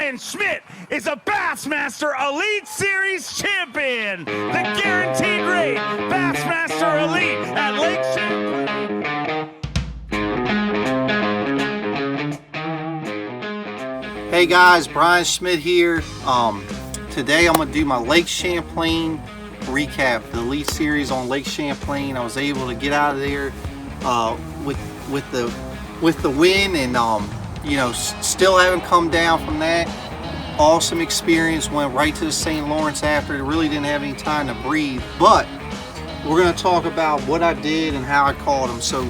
Bryan Schmitt is a Bassmaster Elite Series champion. The guaranteed rate Bassmaster Elite at Lake Champlain. Hey guys, Bryan Schmitt here. Today I'm gonna do my Lake Champlain recap, the Elite Series on Lake Champlain. I was able to get out of there with the win, and you know, still haven't come down from that. Awesome experience. Went right to the St. Lawrence after. It really didn't have any time to breathe, but we're going to talk about what I did and how I caught them. So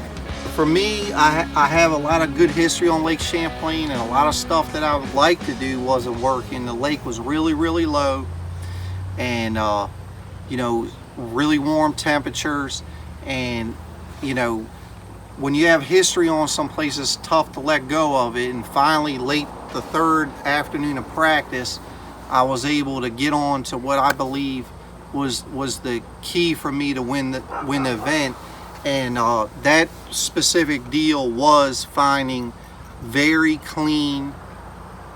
for me, I have a lot of good history on Lake Champlain, and a lot of stuff that I would like to do wasn't working. The lake was really low, and you know, really warm temperatures, and you know, when you have history on some places, it's tough to let go of it. And finally, late the third afternoon of practice, I was able to get on to what I believe was the key for me to win the event. And that specific deal was finding very clean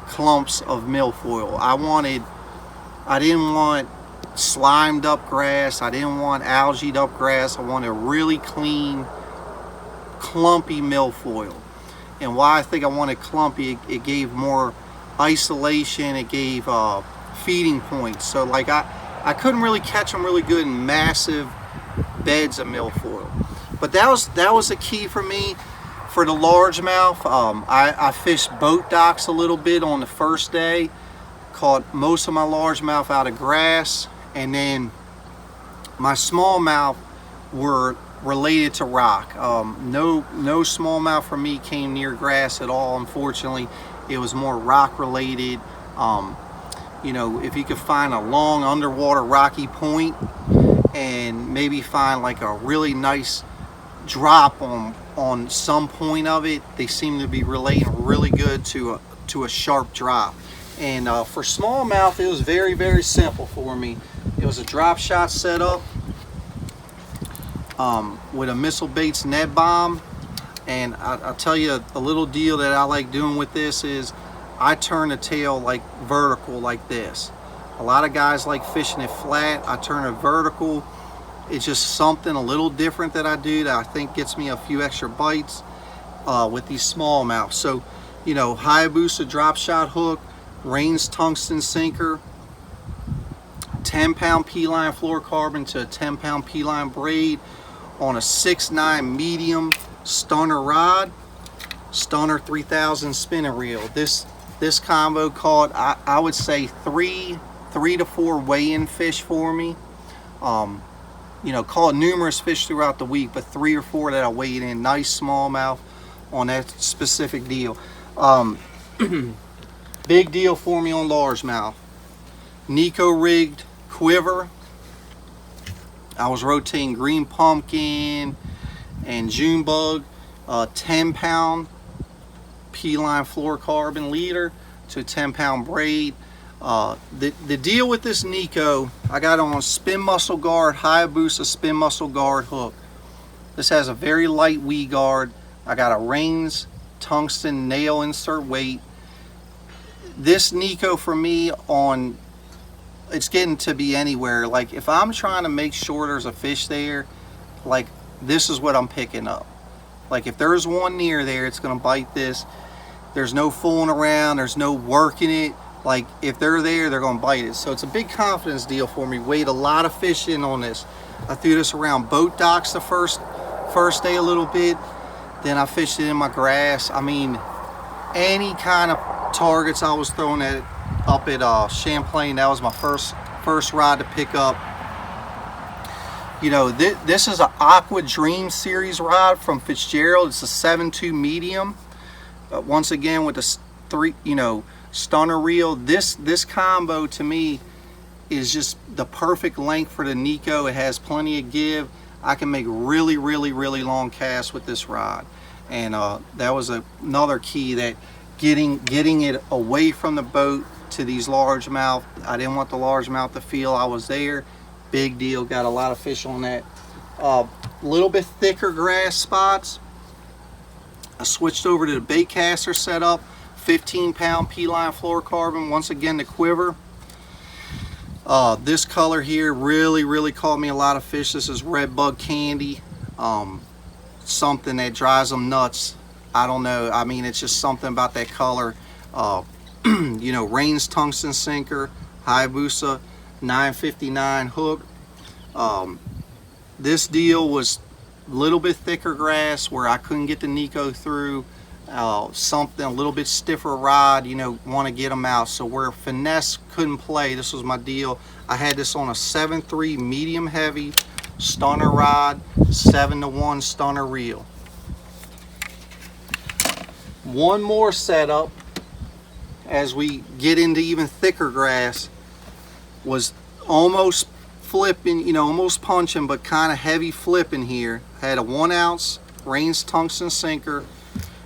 clumps of milfoil. I didn't want slimed up grass. I didn't want algaed up grass. I wanted really clean, clumpy milfoil. And why I think I wanted clumpy, it gave more isolation, it gave feeding points. So like I couldn't really catch them really good in massive beds of milfoil. But that was the key for me for the largemouth. I fished boat docks a little bit on the first day, caught most of my largemouth out of grass, and then my smallmouth were related to rock. No smallmouth for me came near grass at all, unfortunately. It was more rock related. You know, if you could find a long underwater rocky point and maybe find like a really nice drop on some point of it, they seem to be relating really good to a sharp drop. And for smallmouth, it was very simple for me. It was a drop shot setup with a MISSILEBAITS net bomb. And I'll tell you a little deal that I like doing with this is I turn the tail like vertical like this. A lot of guys like fishing it flat. I turn it vertical. It's just something a little different that I do that I think gets me a few extra bites with these smallmouth. So, you know, Hayabusa drop shot hook, Rains tungsten sinker, 10-pound P-line fluorocarbon to a 10-pound P-line braid on a 6'9" medium stunner rod, stunner 3000 spinning reel. This combo caught, I would say three to four weigh-in fish for me. You know, caught numerous fish throughout the week, but 3 or 4 that I weighed in. Nice smallmouth on that specific deal. Big deal for me on largemouth. Nico rigged quiver. I was rotating green pumpkin and June bug, 10-pound P-line fluorocarbon leader to a 10-pound braid. The deal with this Nico, I got on a spin muscle guard, Hayabusa spin muscle guard hook. This has a very light weed guard. I got a Rains tungsten nail insert weight. This Nico for me it's getting to be anywhere. Like if I'm trying to make sure there's a fish there, like this is what I'm picking up. Like if there's one near there, it's gonna bite this. There's no fooling around, there's no working it. Like if they're there, they're gonna bite it. So it's a big confidence deal for me. Weighed a lot of fish in on this. I threw this around boat docks the first day a little bit. Then I fished it in my grass. I mean, any kind of targets I was throwing at it up at Champlain, that was my first rod to pick up. You know, this is an Aqua Dream Series rod from Fitzgerald. It's a 7.2 medium. Once again with the stunner reel. This combo to me is just the perfect length for the Nico. It has plenty of give. I can make really long casts with this rod, and that was another key, that getting it away from the boat to these largemouth. I didn't want the largemouth to feel I was there. Big deal. Got a lot of fish on that. A little bit thicker grass spots. I switched over to the bait caster setup. 15-pound P-line fluorocarbon. Once again, the quiver. This color here really caught me a lot of fish. This is red bug candy. Something that drives them nuts. I don't know. I mean, it's just something about that color. You know, Rain's tungsten sinker, Hayabusa 959 hook. This deal was a little bit thicker grass where I couldn't get the Nico through. Something a little bit stiffer rod, you know, want to get them out. So where finesse couldn't play, this was my deal. I had this on a 7.3 medium heavy stunner rod, 7-to-1 stunner reel. One more setup as we get into even thicker grass was almost flipping, you know, almost punching, but kind of heavy flipping here. I had a 1 ounce Rain's tungsten sinker.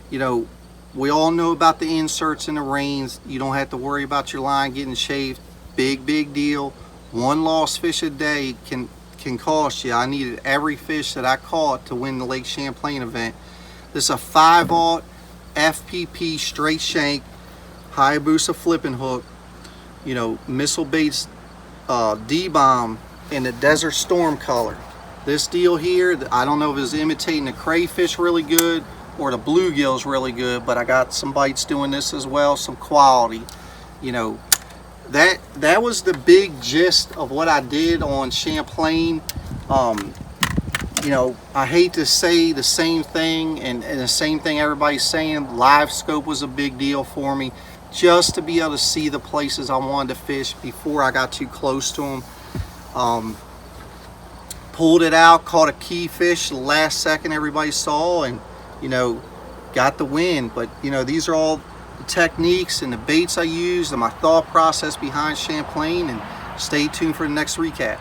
You know, we all know about the inserts in the Rains. You don't have to worry about your line getting chafed. Big deal. One lost fish a day can cost you. I needed every fish that I caught to win the Lake Champlain event. This is a 5/0 FPP straight shank Hayabusa flipping hook. You know, MISSILEBAITS D-bomb in the Desert Storm color. This deal here, I don't know if it's imitating the crayfish really good or the bluegills really good, but I got some bites doing this as well, some quality. You know, that was the big gist of what I did on Champlain. You know, I hate to say the same thing and the same thing everybody's saying. Live scope was a big deal for me, just to be able to see the places I wanted to fish before I got too close to them. Pulled it out, caught a key fish the last second everybody saw, and you know, got the win. But you know, these are all the techniques and the baits I used and my thought process behind Champlain, and stay tuned for the next recap.